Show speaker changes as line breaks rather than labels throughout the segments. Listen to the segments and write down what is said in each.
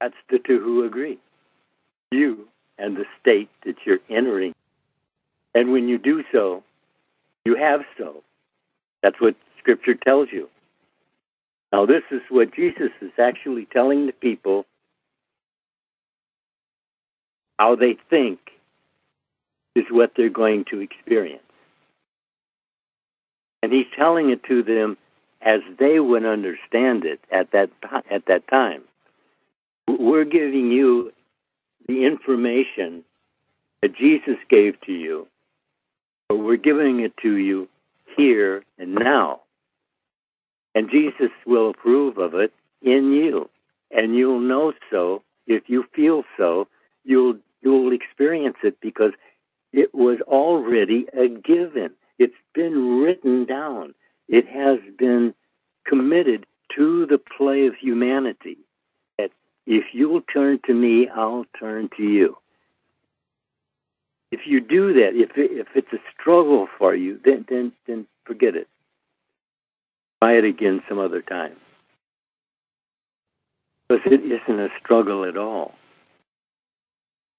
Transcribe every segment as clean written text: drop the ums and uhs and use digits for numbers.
That's the two who agree. You and the state that you're entering. And when you do so, you have so. That's what Scripture tells you. Now, this is what Jesus is actually telling the people how they think is what they're going to experience. And he's telling it to them as they would understand it at that time. We're giving you the information that Jesus gave to you, but we're giving it to you here and now. And Jesus will approve of it in you. And you'll know so. If you feel so, you'll experience it because it was already a given. It's been written down. It has been committed to the play of humanity. That if you'll turn to me, I'll turn to you. If you do that, if it's a struggle for you, then forget it. Try it again some other time. Because it isn't a struggle at all.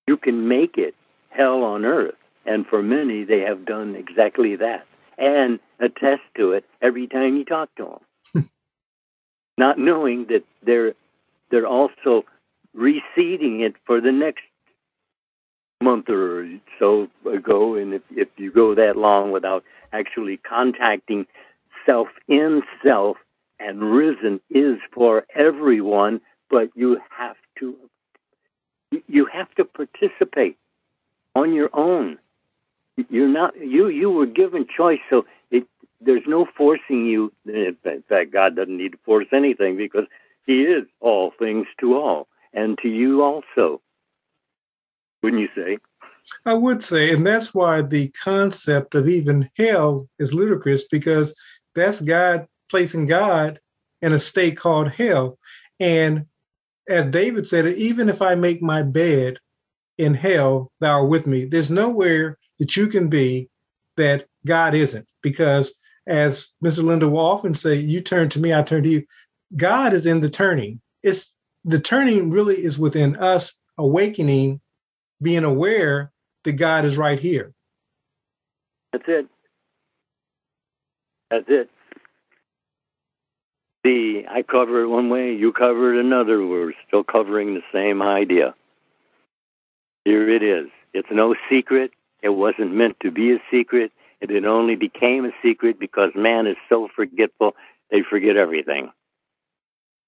You can make it hell on earth. And for many, they have done exactly that. And attest to it every time you talk to them. Not knowing that they're also reseeding it for the next month or so ago. And if you go that long without actually contacting self in self, and risen is for everyone, but you have to participate on your own. You're not you were given choice, so there's no forcing you. In fact, God doesn't need to force anything because He is all things to all, and to you also. Wouldn't you say?
I would say, and that's why the concept of even hell is ludicrous, because that's God placing God in a state called hell. And as David said, even if I make my bed in hell, thou art with me. There's nowhere that you can be that God isn't, because as Mr. Lindell will often say, you turn to me, I turn to you. God is in the turning. The turning really is within us awakening, being aware that God is right here.
That's it. That's it. See, I cover it one way, you cover it another. We're still covering the same idea. Here it is. It's no secret. It wasn't meant to be a secret. It only became a secret because man is so forgetful, they forget everything.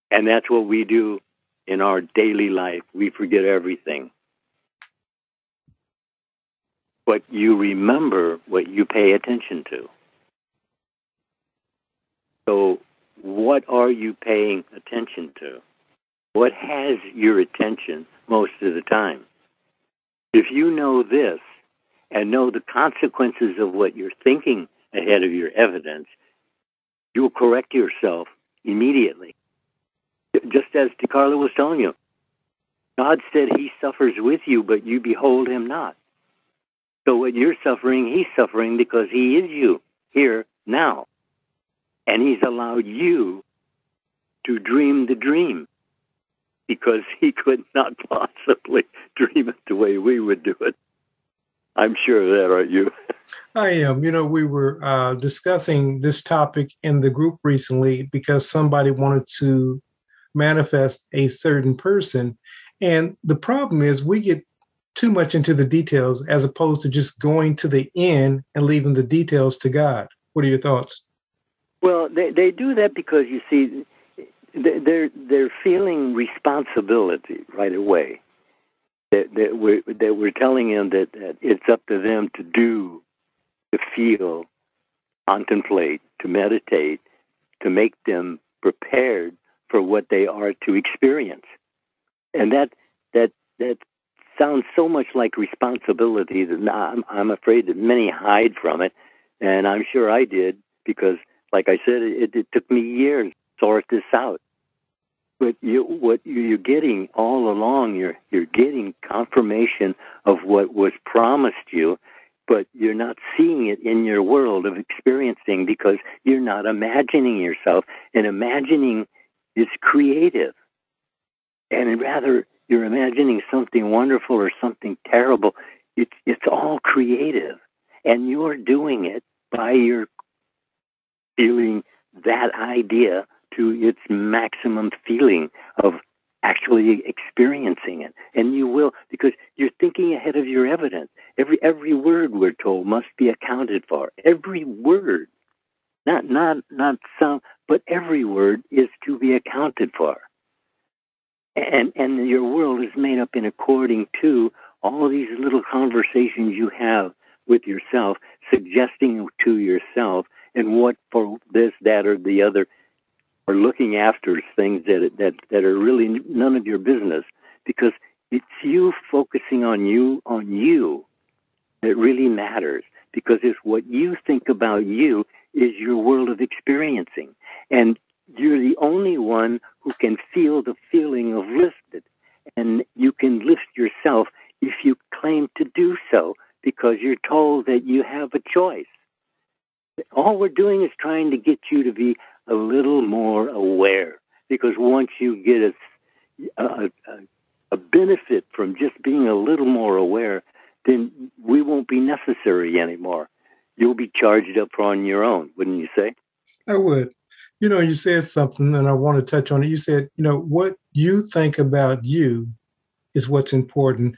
And that's what we do in our daily life. We forget everything. But you remember what you pay attention to. So what are you paying attention to? What has your attention most of the time? If you know this and know the consequences of what you're thinking ahead of your evidence, you'll correct yourself immediately. Just as DeCarlo was telling you, God said He suffers with you, but you behold Him not. So what you're suffering, He's suffering because He is you here now. And He's allowed you to dream the dream because He could not possibly dream it the way we would do it. I'm sure of that, aren't you?
I am. We were discussing this topic in the group recently because somebody wanted to manifest a certain person. And the problem is we get too much into the details as opposed to just going to the end and leaving the details to God. What are your thoughts?
Well, they do that because, you see, they're feeling responsibility right away. That we're telling them that it's up to them to do, to feel, contemplate, to meditate, to make them prepared for what they are to experience. And that sounds so much like responsibility that I'm afraid that many hide from it. And I'm sure I did because, like I said, it took me years to sort this out. But what you're getting all along, you're getting confirmation of what was promised you, but you're not seeing it in your world of experiencing because you're not imagining yourself. And imagining is creative. And rather you're imagining something wonderful or something terrible, it's all creative. And you're doing it by your feeling that idea to its maximum feeling of actually experiencing it. And you will, because you're thinking ahead of your evidence. Every word, we're told, must be accounted for. Every word, not some, but every word is to be accounted for. And your world is made up in according to all of these little conversations you have with yourself, suggesting to yourself, and what for this, that, or the other, or looking after things that are really none of your business, because it's you focusing on you that really matters, because it's what you think about you is your world of experiencing. And you're the only one who can feel the feeling of lifted. And you can lift yourself if you claim to do so, because you're told that you have a choice. All we're doing is trying to get you to be a little more aware, because once you get a benefit from just being a little more aware, then we won't be necessary anymore. You'll be charged up on your own, wouldn't you say?
I would. You said something, and I want to touch on it. You said, what you think about you is what's important.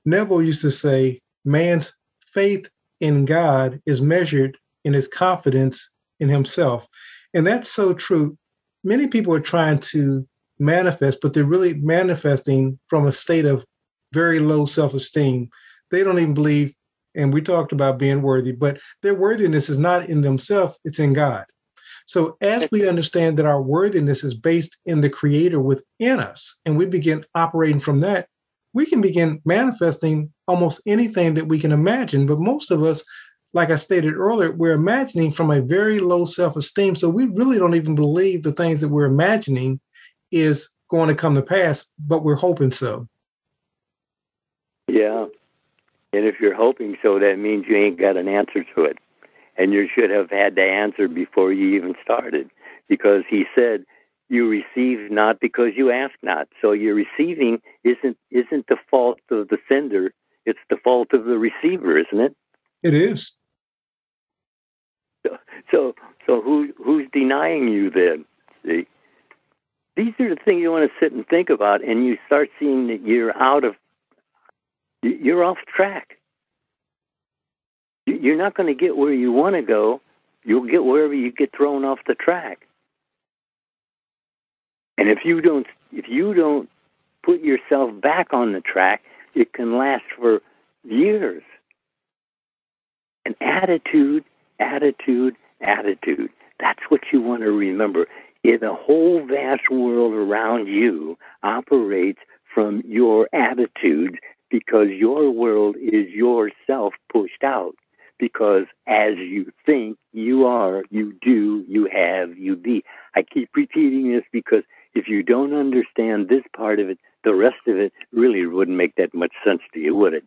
Neville used to say, man's faith in God is measured in his confidence in himself. And that's so true. Many people are trying to manifest, but they're really manifesting from a state of very low self-esteem. They don't even believe, and we talked about being worthy, but their worthiness is not in themselves, it's in God. So as we understand that our worthiness is based in the Creator within us, and we begin operating from that, we can begin manifesting almost anything that we can imagine. But most of us, like I stated earlier, we're imagining from a very low self-esteem. So we really don't even believe the things that we're imagining is going to come to pass, but we're hoping so.
Yeah. And if you're hoping so, that means you ain't got an answer to it. And you should have had the answer before you even started, because he said, you receive not because you ask not. So your receiving isn't the fault of the sender, it's the fault of the receiver, isn't it?
It is.
So who's denying you then? See, these are the things you want to sit and think about, and you start seeing that you're off track. You're not going to get where you want to go. You'll get wherever you get thrown off the track. And if you don't put yourself back on the track, it can last for years. And attitude. That's what you want to remember. The whole vast world around you operates from your attitude, because your world is yourself pushed out. Because as you think, you are, you do, you have, you be. I keep repeating this because if you don't understand this part of it, the rest of it really wouldn't make that much sense to you, would it?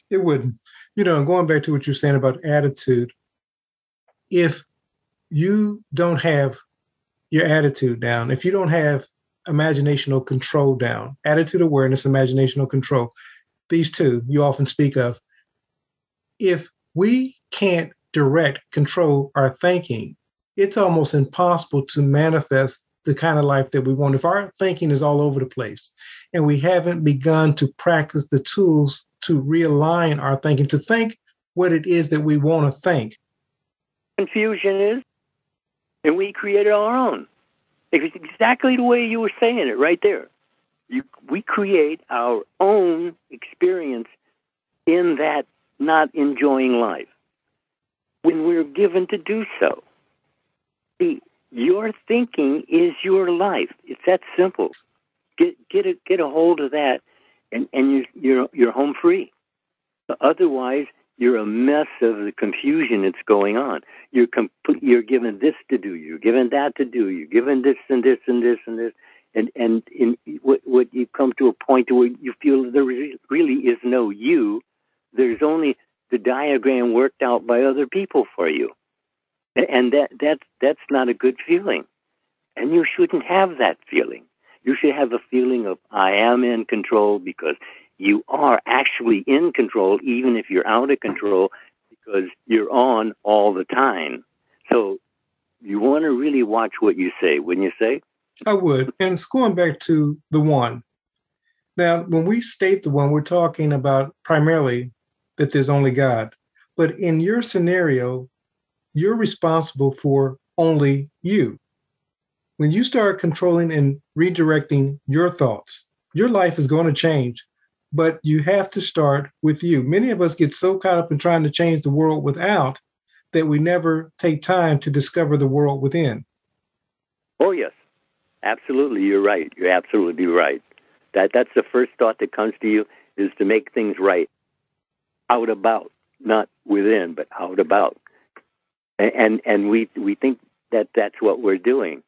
It wouldn't. Going back to what you're saying about attitude, if you don't have your attitude down, if you don't have imaginational control down, attitude awareness, imaginational control, these two you often speak of, if we can't control our thinking, it's almost impossible to manifest the kind of life that we want. If our thinking is all over the place and we haven't begun to practice the tools to realign our thinking, to think what it is that we want to think.
Confusion is, and we created our own. It's exactly the way you were saying it right there. We create our own experience in that not enjoying life when we're given to do so. See, your thinking is your life. It's that simple. Get a hold of that, and you're home free. Otherwise, you're a mess of the confusion that's going on. You're given this to do. You're given that to do. You're given this and this and this and this. And in what you come to a point where you feel there really is no you. There's only the diagram worked out by other people for you. And that's not a good feeling. And you shouldn't have that feeling. You should have a feeling of, I am in control, because you are actually in control, even if you're out of control, because you're on all the time. So you want to really watch what you say, wouldn't you say?
I would. And it's going back to the one. Now, when we state the one, we're talking about primarily that there's only God. But in your scenario, you're responsible for only you. When you start controlling and redirecting your thoughts, your life is going to change. But you have to start with you. Many of us get so caught up in trying to change the world without that we never take time to discover the world within.
Oh, yes. Absolutely. You're right. You're absolutely right. That's the first thought that comes to you, is to make things right out about, not within, but out about. And we think that that's what we're doing,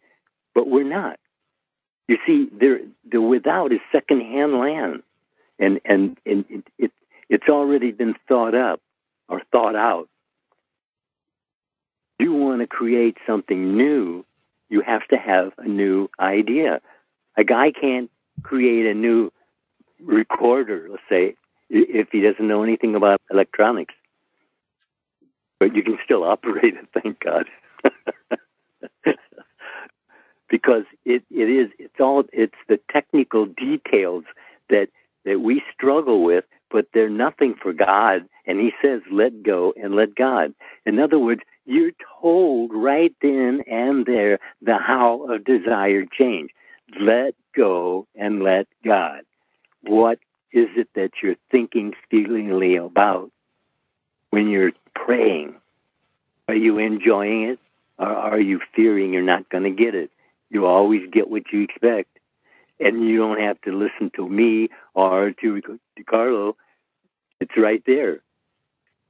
but we're not. You see, the without is secondhand land, and it's already been thought up or thought out. You want to create something new, you have to have a new idea. A guy can't create a new recorder, let's say, if he doesn't know anything about electronics. But you can still operate it, thank God. Because it's the technical details that we struggle with, but they're nothing for God. And he says, let go and let God. In other words, you're told right then and there the how of desired change. Let go and let God. What is it that you're thinking feelingly about when you're praying? Are you enjoying it, or are you fearing you're not going to get it? You always get what you expect, and you don't have to listen to me or to DeCarlo. It's right there.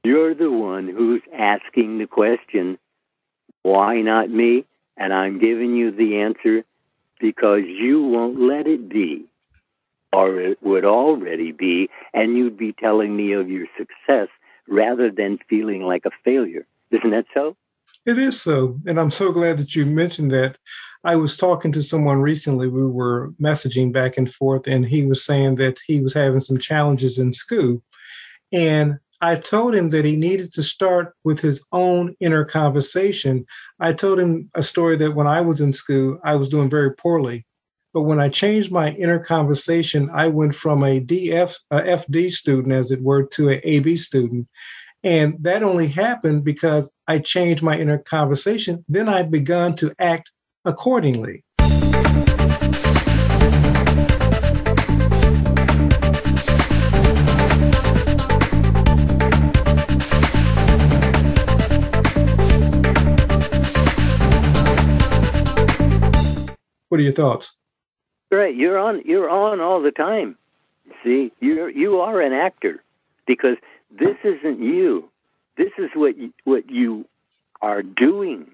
You're the one who's asking the question, why not me? And I'm giving you the answer, because you won't let it be, or it would already be, and you'd be telling me of your success rather than feeling like a failure. Isn't that so?
It is so. And I'm so glad that you mentioned that. I was talking to someone recently. We were messaging back and forth, and he was saying that he was having some challenges in school. And I told him that he needed to start with his own inner conversation. I told him a story that when I was in school, I was doing very poorly. But when I changed my inner conversation, I went from a FD student, as it were, to an AB student. And that only happened because I changed my inner conversation. Then I begun to act accordingly. What are your thoughts?
Right, you're on all the time. See, you are an actor, because this isn't you. This is what you are doing.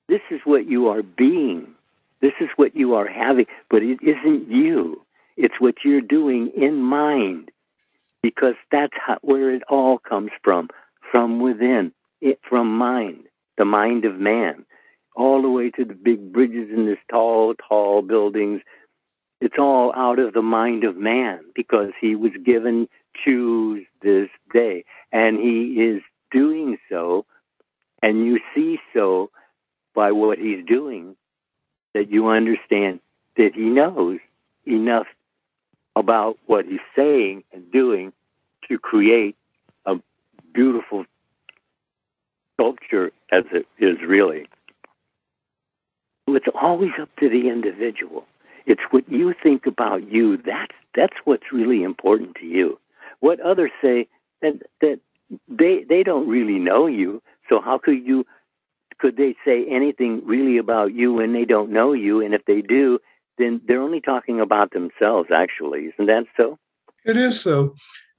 This is what you are being. This is what you are having. But it isn't you. It's what you're doing in mind, because that's where it all comes from within, from mind, the mind of man, all the way to the big bridges and this tall, tall buildings. It's all out of the mind of man, because he was given choose this day. And he is doing so, and you see so by what he's doing, that you understand that he knows enough about what he's saying and doing to create a beautiful sculpture, as it is really. It's always up to the individual. It's what you think about you. That's what's really important to you. What others say, that they don't really know you. So how could they say anything really about you when they don't know you? And if they do, then they're only talking about themselves, actually. Isn't that so?
It is so.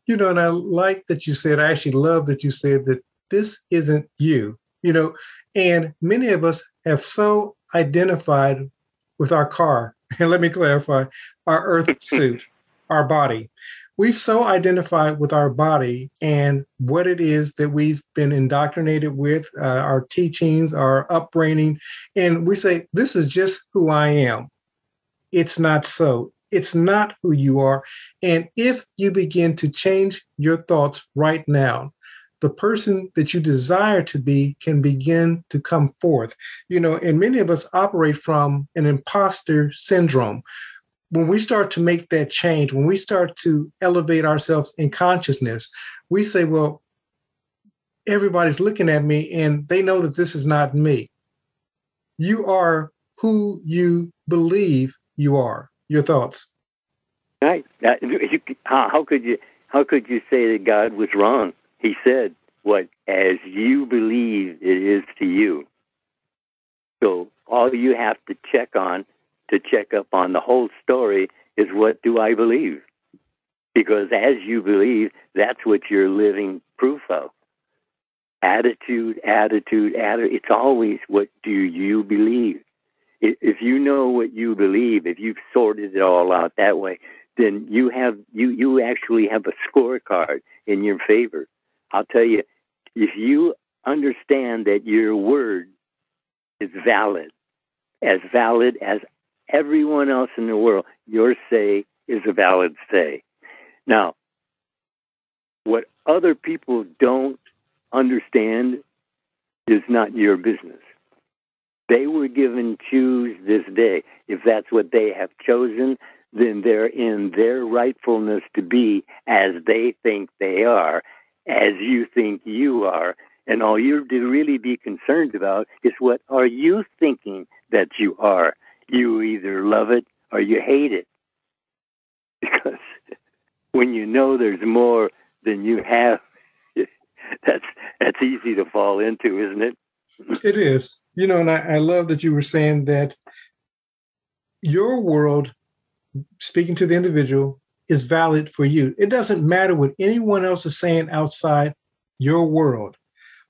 And I like that you said, I actually love that you said that this isn't you, and many of us have so identified with our car. And let me clarify, our earth suit, our body. We've so identified with our body and what it is that we've been indoctrinated with, our teachings, our upbringing. And we say, this is just who I am. it's not so. It's not who you are. And if you begin to change your thoughts right now, the person that you desire to be can begin to come forth. And many of us operate from an imposter syndrome. When we start to make that change, when we start to elevate ourselves in consciousness, we say, well, everybody's looking at me and they know that this is not me. You are who you believe you are. Your thoughts.
Right. How could you say that God was wrong? He said, "What as you believe it is to you." So all you have to check up on the whole story is, what do I believe? Because as you believe, that's what you're living proof of. Attitude. It's always, what do you believe? If you know what you believe, if you've sorted it all out that way, then you actually have a scorecard in your favor. I'll tell you, if you understand that your word is valid as everyone else in the world, your say is a valid say. Now, what other people don't understand is not your business. They were given choose this day. If that's what they have chosen, then they're in their rightfulness to be as they think they are, as you think you are. And all you're to really be concerned about is, what are you thinking that you are? You either love it or you hate it. Because when you know there's more than you have, that's easy to fall into, isn't it?
It is. And I love that you were saying that your world, speaking to the individual, is valid for you. It doesn't matter what anyone else is saying outside your world.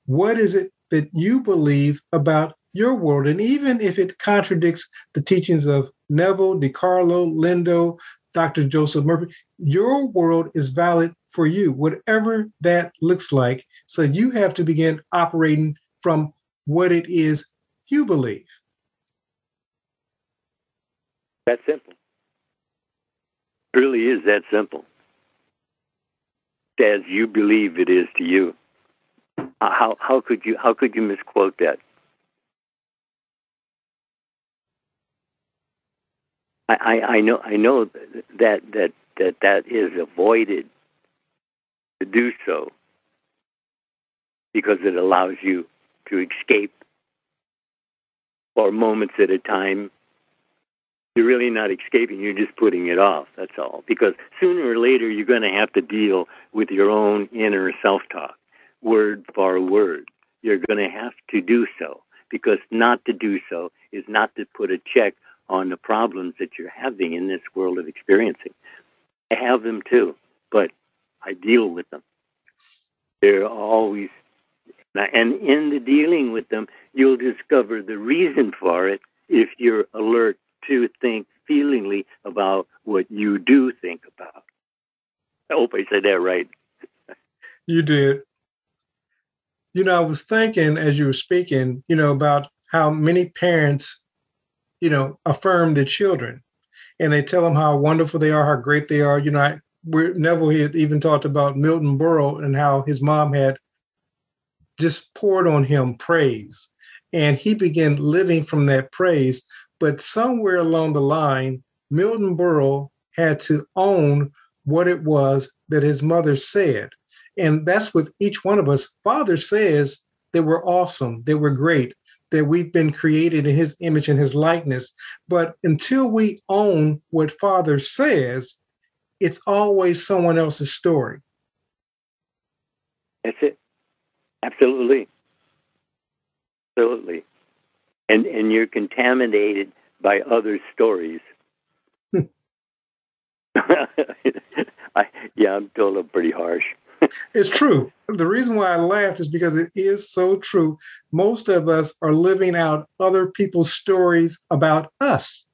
What is it that you believe about your world? And even if it contradicts the teachings of Neville, DeCarlo, Lindell, Dr. Joseph Murphy, your world is valid for you, whatever that looks like. So you have to begin operating from what it is you believe.
That's simple. It really is that simple. As you believe it is to you. How could you misquote that? I know that is avoided to do so, because it allows you to escape for moments at a time. You're really not escaping, you're just putting it off, that's all. Because sooner or later, you're going to have to deal with your own inner self-talk, word for word. You're going to have to do so, because not to do so is not to put a check on the problems that you're having in this world of experiencing. I have them too, but I deal with them. They're always, and in the dealing with them, you'll discover the reason for it if you're alert to think feelingly about what you do think about. I hope I said that right.
You did. I was thinking as you were speaking, about how many parents, affirm their children, and they tell them how wonderful they are, how great they are. Neville had even talked about Milton Berle and how his mom had just poured on him praise, and he began living from that praise. But somewhere along the line, Milton Berle had to own what it was that his mother said. And that's with each one of us. Father says that we're awesome, that we're great, that we've been created in his image and his likeness. But until we own what Father says, it's always someone else's story.
That's it. Absolutely. Absolutely. And you're contaminated by other stories. I'm told I'm pretty harsh.
It's true. The reason why I laughed is because it is so true. Most of us are living out other people's stories about us.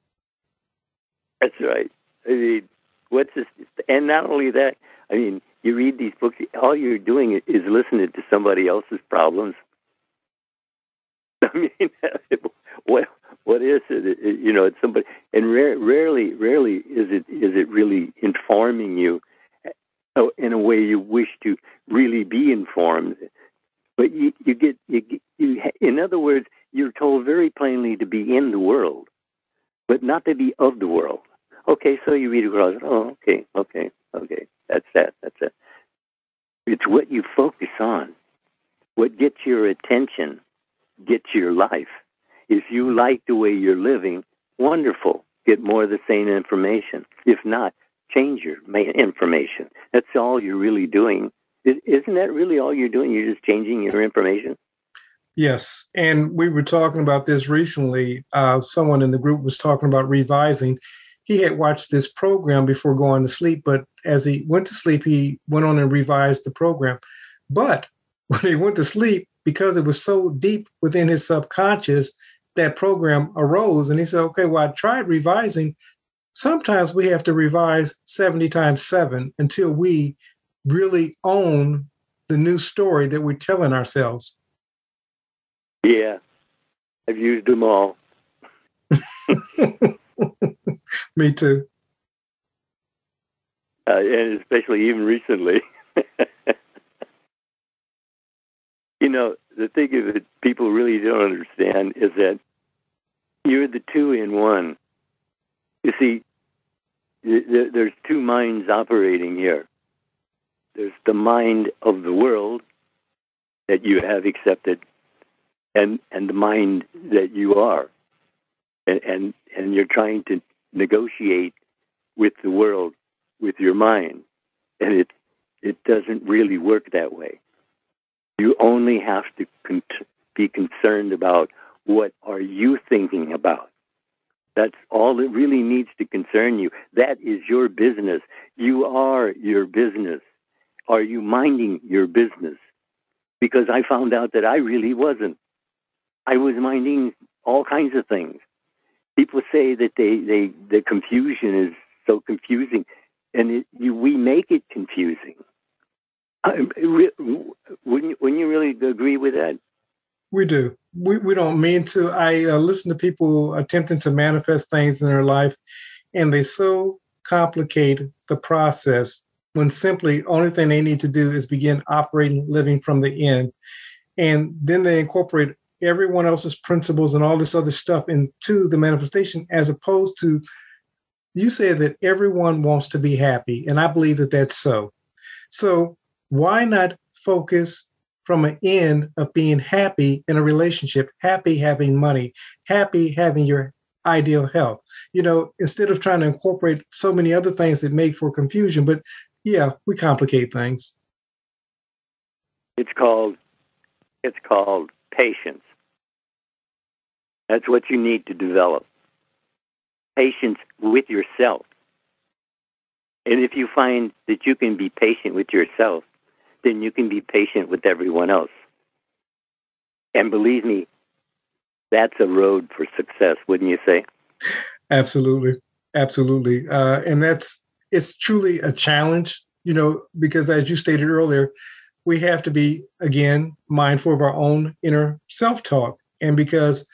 That's right. I mean, what's this? And not only that, I mean, you read these books, all you're doing is listening to somebody else's problems. I mean, what what is it? It's somebody, and rarely is it really informing you in a way you wish to really be informed. But in other words, you're told very plainly to be in the world, but not to be of the world. Okay, so you read across. Oh, okay. That's that. It's what you focus on, what gets your attention, gets your life. If you like the way you're living, wonderful. Get more of the same information. If not, change your information. That's all you're really doing. Isn't that really all you're doing? You're just changing your information?
Yes. And we were talking about this recently. Someone in the group was talking about revising. He had watched this program before going to sleep, but as he went to sleep, he went on and revised the program. But when he went to sleep, because it was so deep within his subconscious, that program arose. And he said, okay, well, I tried revising. Sometimes we have to revise 70 times 7 until we really own the new story that we're telling ourselves.
Yeah, I've used them all.
Me too.
And especially even recently. The thing that people really don't understand is that you're the two in one. You see, there's two minds operating here. There's the mind of the world that you have accepted, and the mind that you are. And you're trying to negotiate with the world with your mind. And it doesn't really work that way. You only have to be concerned about what are you thinking about. That's all that really needs to concern you. That is your business. You are your business. Are you minding your business? Because I found out that I really wasn't. I was minding all kinds of things. People say that the confusion is so confusing, and we make it confusing. Wouldn't you really agree with that?
We do. We don't mean to. I listen to people attempting to manifest things in their life, and they so complicate the process when simply only thing they need to do is begin operating, living from the end. And then they incorporate everyone else's principles and all this other stuff into the manifestation, as opposed to, you said that everyone wants to be happy. And I believe that that's so. So why not focus from an end of being happy in a relationship, happy having money, happy having your ideal health, instead of trying to incorporate so many other things that make for confusion. But yeah, we complicate things.
It's called patience. That's what you need to develop. Patience with yourself. And if you find that you can be patient with yourself, then you can be patient with everyone else. And believe me, that's a road for success, wouldn't you say?
Absolutely. Absolutely. And it's truly a challenge, because as you stated earlier, we have to be, again, mindful of our own inner self-talk. And because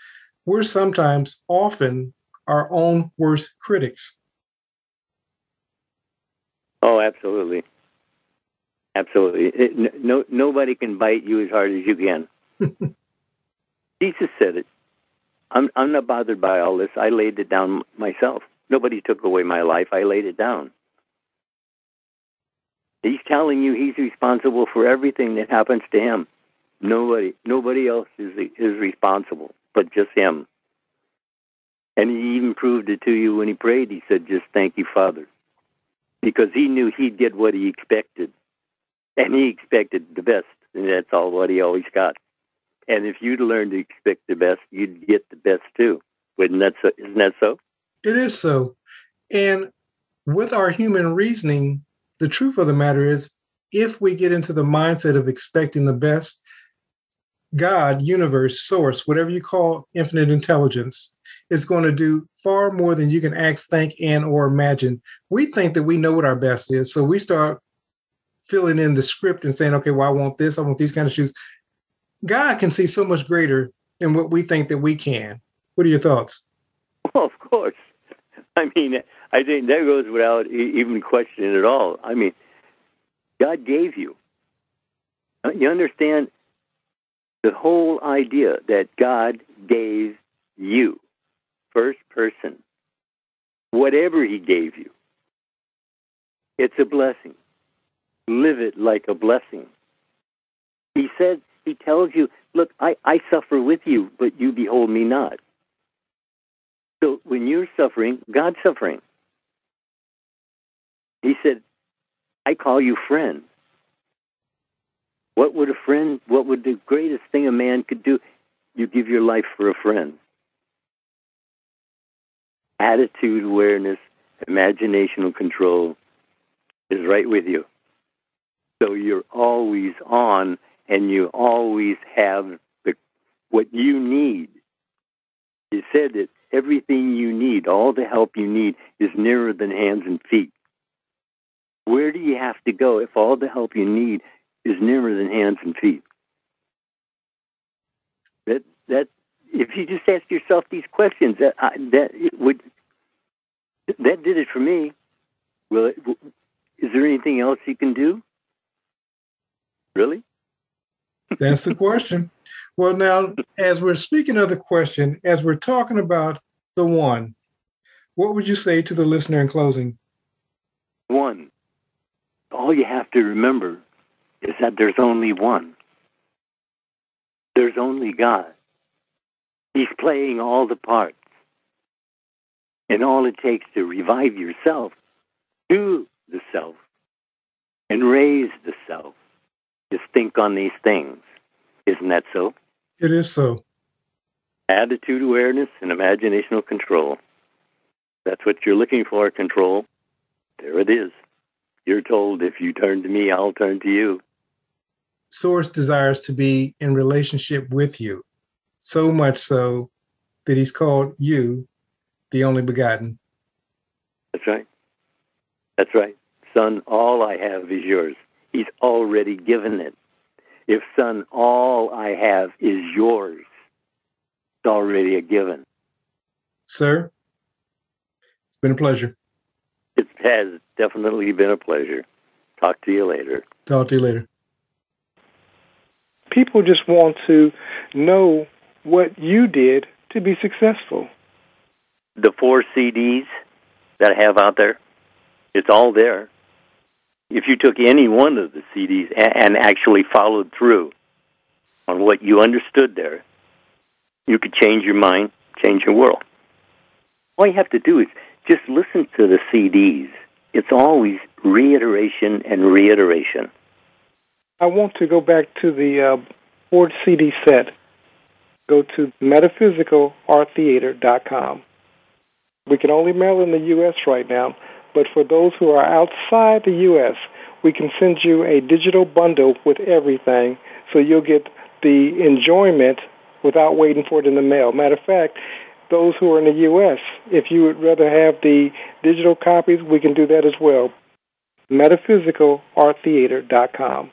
we're sometimes often our own worst critics.
Oh, absolutely. Absolutely. Nobody can bite you as hard as you can. Jesus said it. I'm not bothered by all this. I laid it down myself. Nobody took away my life. I laid it down. He's telling you he's responsible for everything that happens to him. Nobody else is responsible, but just him. And he even proved it to you when he prayed. He said, just thank you, Father. Because he knew he'd get what he expected. And he expected the best. And that's all what he always got. And if you'd learn to expect the best, you'd get the best too. Isn't that so? It
is so. And with our human reasoning, the truth of the matter is, if we get into the mindset of expecting the best, God, universe, source, whatever you call infinite intelligence, is going to do far more than you can ask, think, and or imagine. We think that we know what our best is. So we start filling in the script and saying, okay, well, I want this. I want these kind of shoes. God can see so much greater and what we think that we can. What are your thoughts?
Well, of course. I mean, I think that goes without even questioning at all. I mean, God gave you. You understand the whole idea that God gave you, first person, whatever he gave you, it's a blessing. Live it like a blessing. He said, he tells you, look, I suffer with you, but you behold me not. So when you're suffering, God's suffering. He said, I call you friend. What would the greatest thing a man could do? You give your life for a friend. Attitude, awareness, imaginational control is right with you. So you're always on, and you always have what you need. He said that everything you need, all the help you need, is nearer than hands and feet. Where do you have to go if all the help you need is nearer than hands and feet? That if you just ask yourself these questions, that did it for me. Well, is there anything else you can do? Really?
That's the question. Well, now, as we're speaking of the question, as we're talking about the one, what would you say to the listener in closing?
One. All you have to remember is that there's only one. There's only God. He's playing all the parts. And all it takes to revive yourself, to the self, and raise the self, is think on these things. Isn't that so?
It is so.
Attitude awareness and imaginational control. That's what you're looking for, control. There it is. You're told, if you turn to me, I'll turn to you.
Source desires to be in relationship with you, so much so that he's called you the only begotten.
That's right. That's right. Son, all I have is yours. He's already given it. If, son, all I have is yours, it's already a given.
Sir, it's been a pleasure.
It has definitely been a pleasure. Talk to you later.
Talk to you later.
People just want to know what you did to be successful.
The 4 CDs that I have out there, it's all there. If you took any one of the CDs and actually followed through on what you understood there, you could change your mind, change your world. All you have to do is just listen to the CDs. It's always reiteration and reiteration.
I want to go back to the 4 CD set. Go to metaphysicalarttheater.com. We can only mail in the U.S. right now, but for those who are outside the U.S., we can send you a digital bundle with everything, so you'll get the enjoyment without waiting for it in the mail. Matter of fact, those who are in the U.S., if you would rather have the digital copies, we can do that as well. metaphysicalarttheater.com.